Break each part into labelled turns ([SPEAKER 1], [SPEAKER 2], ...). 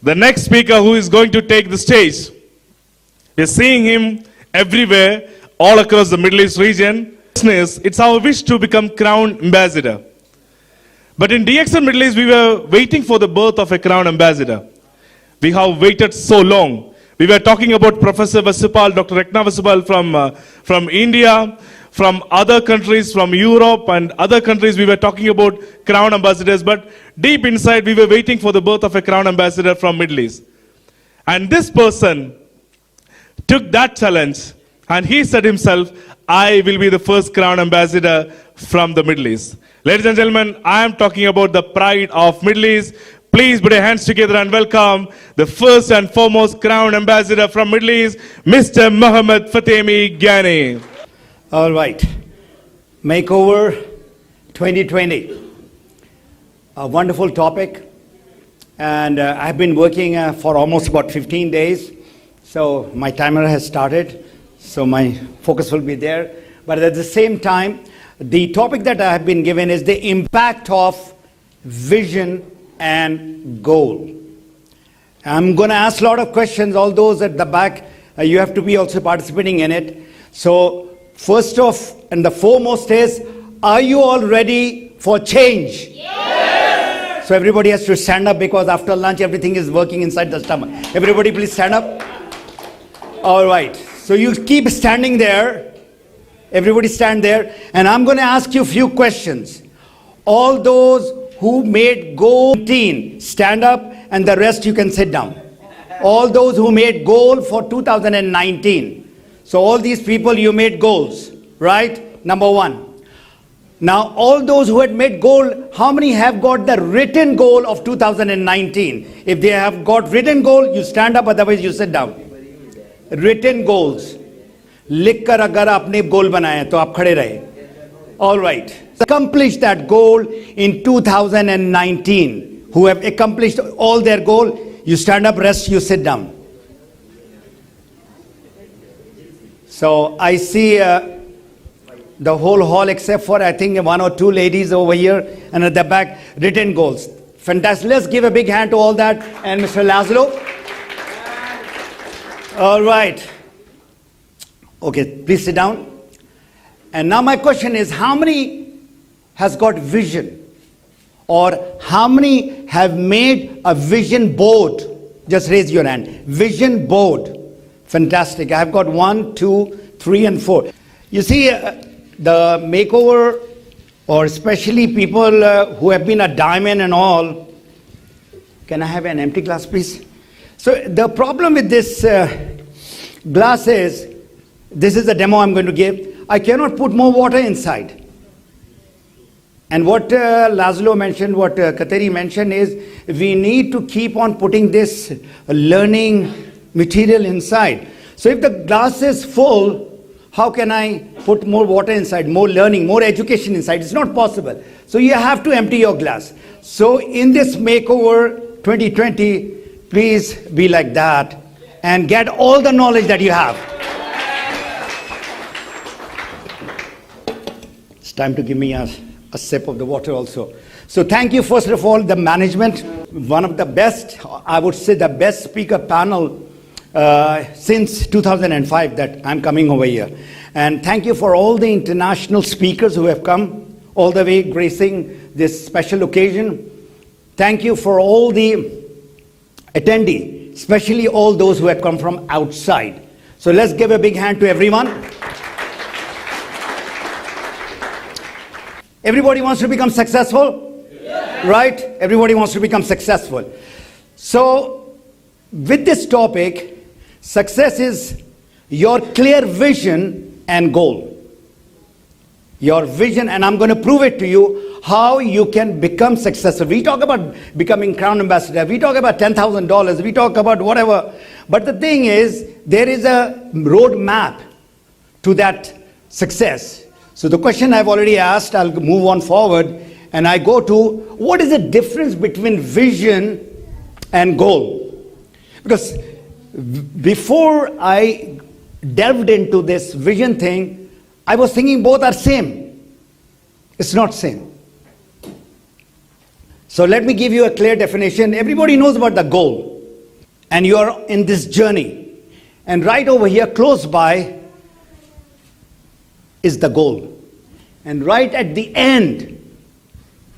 [SPEAKER 1] The next speaker who is going to take the stage, we're seeing him everywhere, all across the Middle East region. It's our wish to become crown ambassador. But in DXN Middle East, we were waiting for the birth of a crown ambassador. We have waited so long. We were talking about Professor Vasupal, Dr. Rekna Vasupal from India, from other countries, from Europe and other countries. We were talking about crown ambassadors, but deep inside, we were waiting for the birth of a crown ambassador from Middle East. And this person took that challenge, and he said himself, I will be the first crown ambassador from the Middle East. Ladies and gentlemen, I am talking about the pride of Middle East. Please put your hands together and welcome the first and foremost crown ambassador from Middle East, Mr. Mohammed Fatemi Ghani.
[SPEAKER 2] All right. Makeover 2020. A wonderful topic. And I've been working for almost about 15 days. So my timer has started. So my focus will be there. But at the same time, the topic that I have been given is the impact of vision and goal. I'm going to ask a lot of questions. All those at the back, you have to be also participating in it. So first off and the foremost is, are you all ready for change? Yes! So everybody has to stand up because after lunch everything is working inside the stomach. Everybody please stand up. All right. So you keep standing there. Everybody stand there. And I'm going to ask you a few questions. All those who made goal 19, stand up, and the rest you can sit down. All those who made goal for 2019. So all these people, you made goals, right? Number one. Now all those who had made goal, how many have got the written goal of 2019? If they have got written goal, you stand up, otherwise you sit down. Written goals. लिख कर अगर आपने गोल बनाया तो आप खड़े रहे. All right. Accomplish that goal in 2019. Who have accomplished all their goal, you stand up, rest, you sit down. So I see the whole hall except for I think one or two ladies over here and at the back, written goals. Fantastic. Let's give a big hand to all that and Mr. Laszlo. All right. Okay, please sit down. And now my question is, how many has got vision? Or how many have made a vision board? Just raise your hand. Vision board. Fantastic. I've got 1, 2, 3, and 4. You see, the makeover, or especially people who have been a diamond and all. Can I have an empty glass, please? So the problem with this glass is, this is the demo I'm going to give. I cannot put more water inside. And what Laszlo mentioned, what Kateri mentioned is, we need to keep on putting this learning material inside. So if the glass is full, how can I put more water inside, more learning, more education inside? It's not possible. So you have to empty your glass. So in this makeover 2020, please be like that and get all the knowledge that you have. It's time to give me a sip of the water also. So thank you, first of all, the management. One of the best, I would say the best speaker panel since 2005 that I'm coming over here. And thank you for all the international speakers who have come all the way gracing this special occasion. Thank you for all the attendees, especially all those who have come from outside. So let's give a big hand to everyone. Everybody wants to become successful, right? Everybody wants to become successful. So with this topic, success is your clear vision and goal. Your vision, and I'm going to prove it to you, how you can become successful. We talk about becoming crown ambassador. We talk about $10,000. We talk about whatever. But the thing is, there is a roadmap to that success. So the question I've already asked, I'll move on forward, and I go to, what is the difference between vision and goal? Because before I delved into this vision thing, I was thinking both are same. It's not same. So let me give you a clear definition. Everybody knows about the goal. and you are in this journey. And right over here, close by, is the goal. And right at the end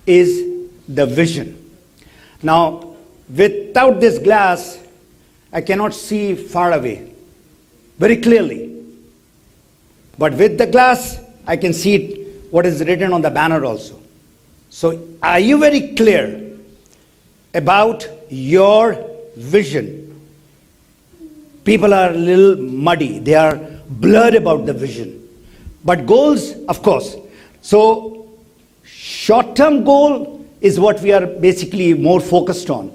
[SPEAKER 2] is the vision. Now, without this glass, I cannot see far away very clearly. But with the glass, I can see what is written on the banner also. So, are you very clear about your vision? People are a little muddy. They are blurred about the vision. But goals, of course. So, short-term goal is what we are basically more focused on.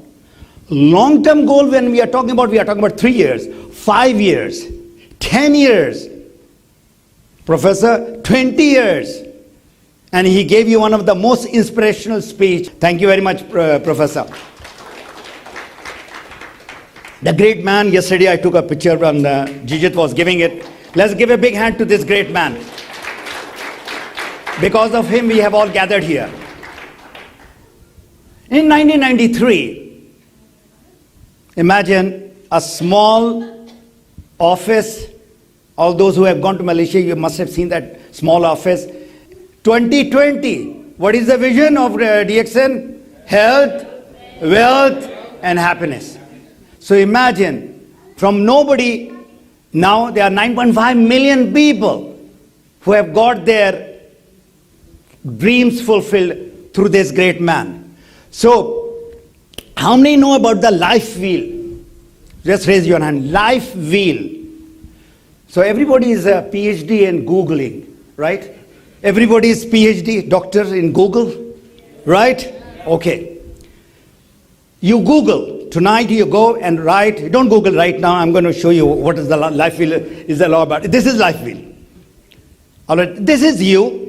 [SPEAKER 2] Long-term goal, when we are talking about 3 years, 5 years, 10 years. Professor, 20 years. And he gave you one of the most inspirational speech. Thank you very much, Professor. The great man, yesterday I took a picture when Jijit was giving it. Let's give a big hand to this great man. Because of him, we have all gathered here. In 1993, imagine a small office. All those who have gone to Malaysia, you must have seen that small office. 2020, what is the vision of DXN? Health, wealth, and happiness. So imagine, from nobody, now there are 9.5 million people who have got their dreams fulfilled through this great man. So, how many know about the life wheel? Just raise your hand. Life wheel. So everybody is a PhD in Googling, right? Everybody is PhD, doctor in Google, right? Okay. You Google. Tonight you go and write. Don't Google right now. I'm going to show you what is the life wheel is all about. This is life wheel. All right. This is you.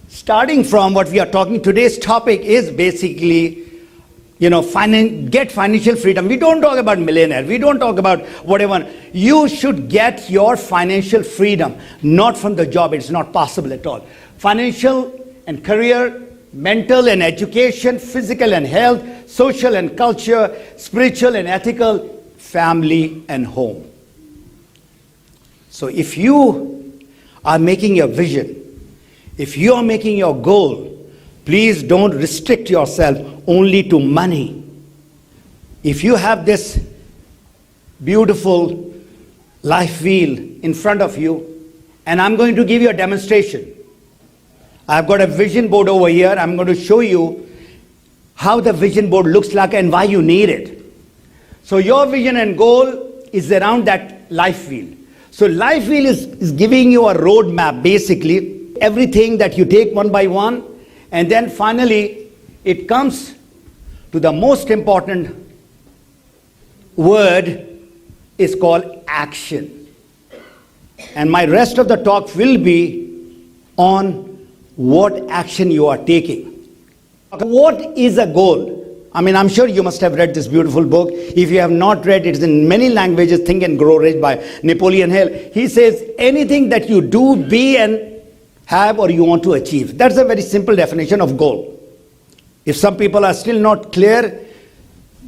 [SPEAKER 2] Starting from what we are talking, today's topic is basically, get financial freedom. We don't talk about millionaire. We don't talk about whatever. You should get your financial freedom, not from the job. It's not possible at all. Financial and career, mental and education, physical and health, social and culture, spiritual and ethical, family and home. So if you are making your vision, if you are making your goal, please don't restrict yourself only to money. If you have this beautiful life wheel in front of you, and I'm going to give you a demonstration. I've got a vision board over here. I'm going to show you how the vision board looks like and why you need it. So your vision and goal is around that life wheel. So life wheel is giving you a roadmap, basically. Everything that you take one by one, and then finally it comes to the most important word is called action. And my rest of the talk will be on what action you are taking. What is a goal? I mean, I'm sure you must have read this beautiful book. If you have not read it, it's in many languages, Think and Grow Rich by Napoleon Hill. He says anything that you do, be, and have or you want to achieve. That's a very simple definition of goal. If some people are still not clear,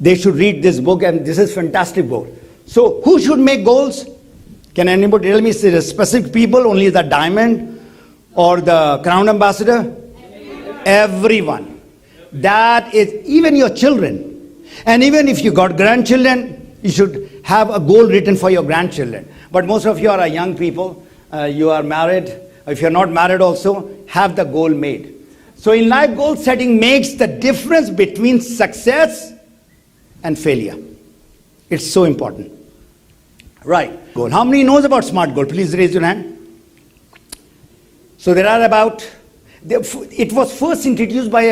[SPEAKER 2] they should read this book, and this is a fantastic book. So who should make goals? Can anybody tell me specific people, only the diamond or the crown ambassador? Everyone. That is even your children. And even if you got grandchildren, you should have a goal written for your grandchildren. But most of you are young people. You are married. If you're not married also, have the goal made. So in life, goal setting makes the difference between success and failure. It's so important. Right. Goal. How many knows about SMART goal? Please raise your hand. So there are about, it was first introduced by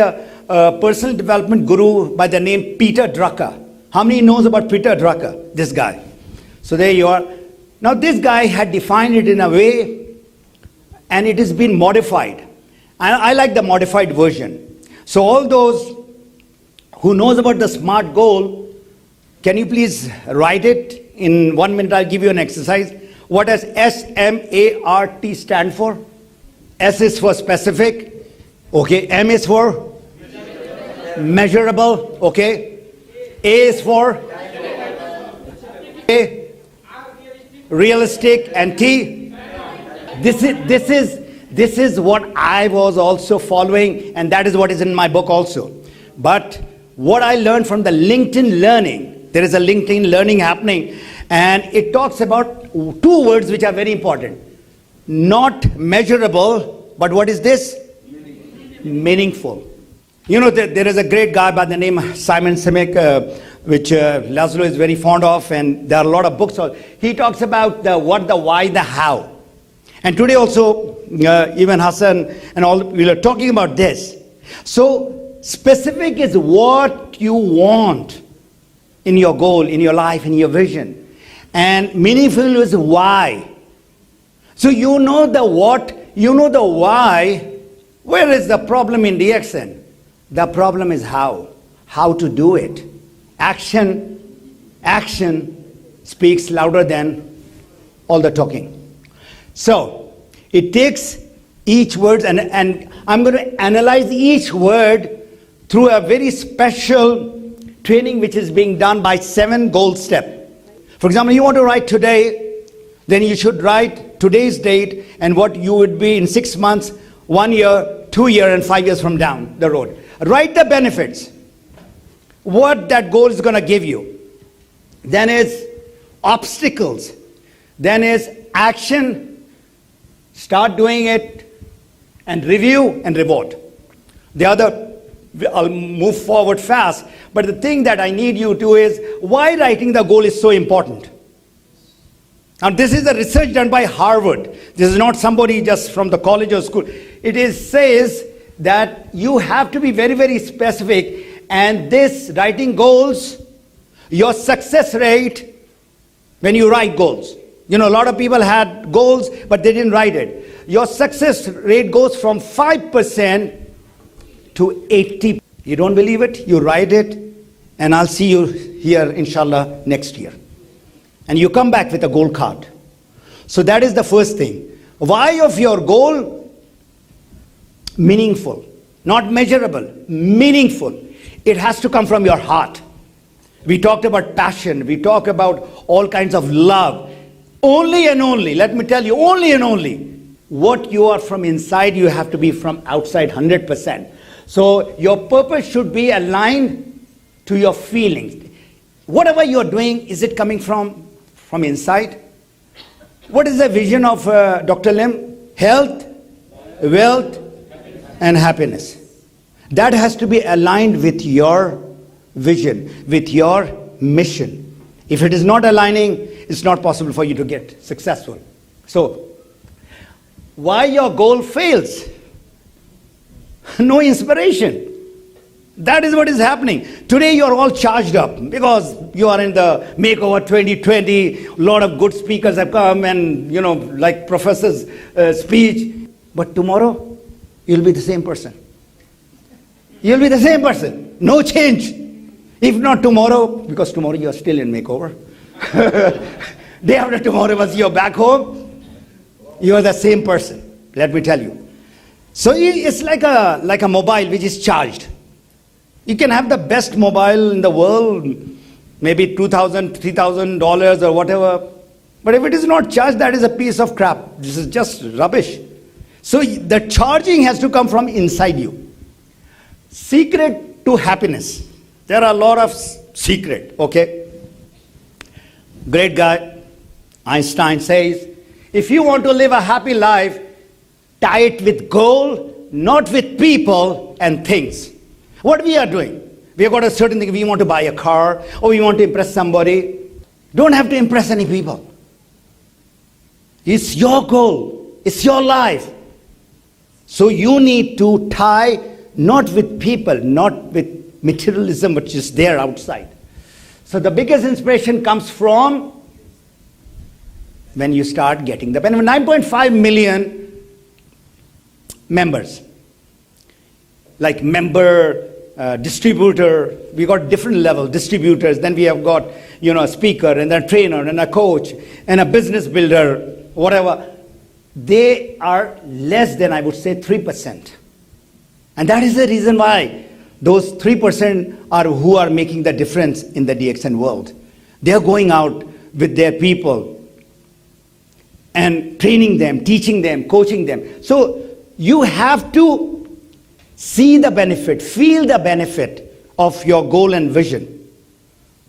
[SPEAKER 2] a personal development guru by the name Peter Drucker. How many knows about Peter Drucker? This guy. So there you are. Now this guy had defined it in a way, and it has been modified. And I like the modified version. So all those who knows about the SMART goal, can you please write it? In 1 minute, I'll give you an exercise. What does SMART stand for? S is for specific. Okay. M is for? Measurable. Okay. A is for? A, realistic, and T. This is what I was also following, and that is what is in my book also. But what I learned from the LinkedIn learning, there is a LinkedIn learning happening, and it talks about two words which are very important. Not measurable, but what is this? Meaningful. You know, there is a great guy by the name Simon Sinek, which Laszlo is very fond of, and there are a lot of books. He talks about the what, the why, the how. And today also, even Hassan and all, we are talking about this. So, specific is what you want in your goal, in your life, in your vision. And meaningful is why. So, you know the what, you know the why. Where is the problem in DXN? The problem is how to do it. Action speaks louder than all the talking. So, it takes each word, and I'm going to analyze each word through a very special training which is being done by 7 goal steps. For example, you want to write today, then you should write today's date and what you would be in 6 months, 1 year, 2 years, and 5 years from down the road. Write the benefits, what that goal is going to give you. Then is obstacles. Then is action. Start doing it, and review and reward. The other, I'll move forward fast, but the thing that I need you to is why writing the goal is so important. Now, this is a research done by Harvard. This is not somebody just from the college or school. It says that you have to be very, very specific, and this writing goals, your success rate when you write goals. You know, a lot of people had goals, but they didn't write it. Your success rate goes from 5% to 80%. You don't believe it? You write it, and I'll see you here, inshallah, next year. And you come back with a goal card. So that is the first thing. Why of your goal? Meaningful. Not measurable. Meaningful. It has to come from your heart. We talked about passion. We talk about all kinds of love. Only and only, let me tell you, only and only, what you are from inside, you have to be from outside 100%. So your purpose should be aligned to your feelings. Whatever you're doing, is it coming from inside? What is the vision of Dr. Lim? Health, wealth, and happiness. That has to be aligned with your vision, with your mission. If it is not aligning, it's not possible for you to get successful. So, why your goal fails? No inspiration. That is what is happening. Today you are all charged up because you are in the makeover 2020. A lot of good speakers have come and, you know, like professors' speech. But tomorrow, you'll be the same person. You'll be the same person. No change. If not tomorrow, because tomorrow you are still in makeover. Day after tomorrow, once you're back home, you are the same person. Let me tell you. So it's like a mobile which is charged. You can have the best mobile in the world, maybe $2,000, $3,000 or whatever. But if it is not charged, that is a piece of crap. This is just rubbish. So the charging has to come from inside you. Secret to happiness. There are a lot of secret, okay? Great guy, Einstein says, if you want to live a happy life, tie it with goal, not with people and things. What we are doing? We have got a certain thing, we want to buy a car, or we want to impress somebody. Don't have to impress any people. It's your goal. It's your life. So you need to tie not with people, not with materialism which is there outside. So the biggest inspiration comes from when you start getting the benefit. 9.5 million members. Like member, distributor, we got different levels, distributors, then we have got, you know, a speaker and a trainer and a coach and a business builder, whatever. They are less than, I would say, 3%. And that is the reason why those 3% are who are making the difference in the DXN world. They are going out with their people and training them, teaching them, coaching them. So you have to see the benefit, feel the benefit of your goal and vision.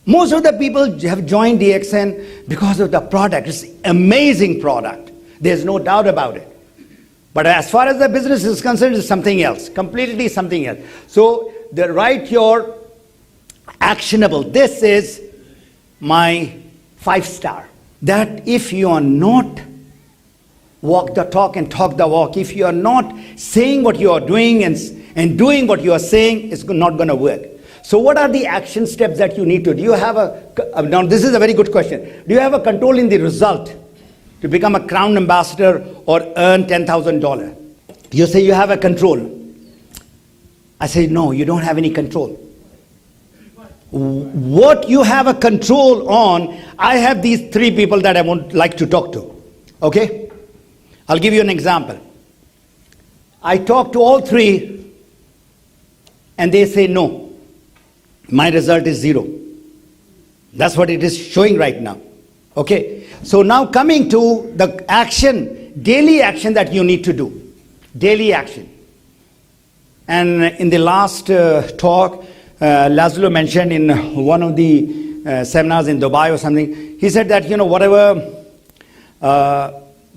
[SPEAKER 2] Most of the people have joined DXN because of the product. It's an amazing product. There's no doubt about it. But as far as the business is concerned, it's something else, completely something else. So write your actionable. This is my 5-star. That if you are not walk the talk and talk the walk, if you are not saying what you are doing and doing what you are saying, it's not going to work. So what are the action steps that you need to do? Do you have now this is a very good question. Do you have a control in the result to become a crown ambassador or earn $10,000? You say you have a control. I say, no, you don't have any control. What you have a control on, I have these 3 people that I would like to talk to. Okay? I'll give you an example. I talk to all 3 and they say no. My result is 0. That's what it is showing right now. Okay? So now coming to the action, daily action that you need to do. Daily action. And in the last talk, Laszlo mentioned in one of the seminars in Dubai or something, he said that, whatever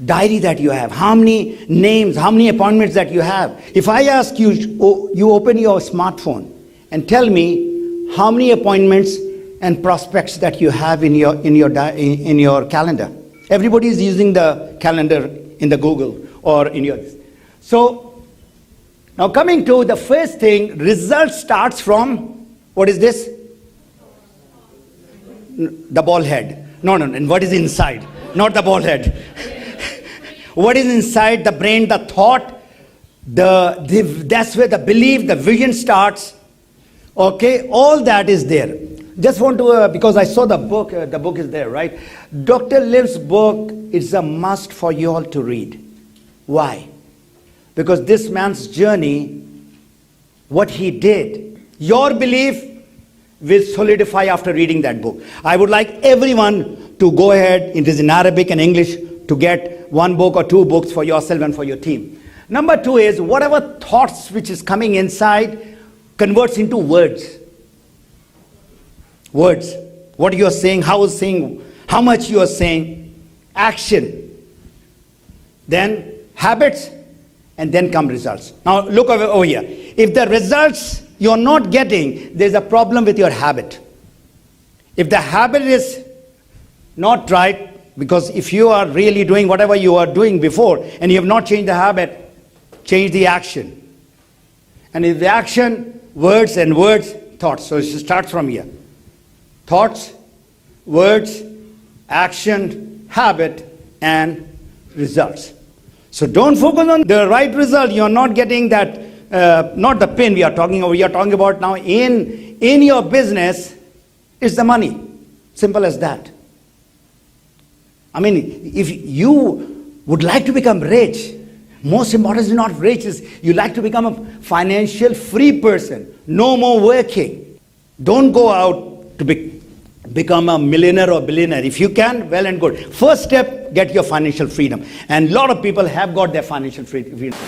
[SPEAKER 2] diary that you have, how many names, how many appointments that you have. If I ask you, you open your smartphone and tell me how many appointments and prospects that you have in your calendar. Everybody is using the calendar in the Google or in your. So now coming to the first thing, result starts from, what is this? The ball head. No. And what is inside? Not the ball head. What is inside the brain, the thought, that's where the belief, the vision starts. Okay, all that is there. Just want to, because I saw the book is there, right? Dr. Liv's book is a must for you all to read. Why? Because this man's journey, what he did, your belief will solidify after reading that book. I would like everyone to go ahead, it is in Arabic and English, to get 1 book or 2 books for yourself and for your team. Number 2 is, whatever thoughts which is coming inside converts into words. Words. What you are saying, how much you are saying, action. Then habits, and then come results. Now look over here. If the results you're not getting, there's a problem with your habit. If the habit is not right, because if you are really doing whatever you are doing before and you have not changed the habit, change the action. And if the action, words and words, thoughts. So it starts from here. Thoughts, words, action, habit, and results. So don't focus on the right result. You're not getting that, not the pin we are talking about. We are talking about now in your business is the money. Simple as that. I mean, if you would like to become rich, most important is not rich, is you like to become a financial free person. No more working. Don't go out to become a millionaire or billionaire. If you can, well and good. First step, get your financial freedom. And a lot of people have got their financial freedom.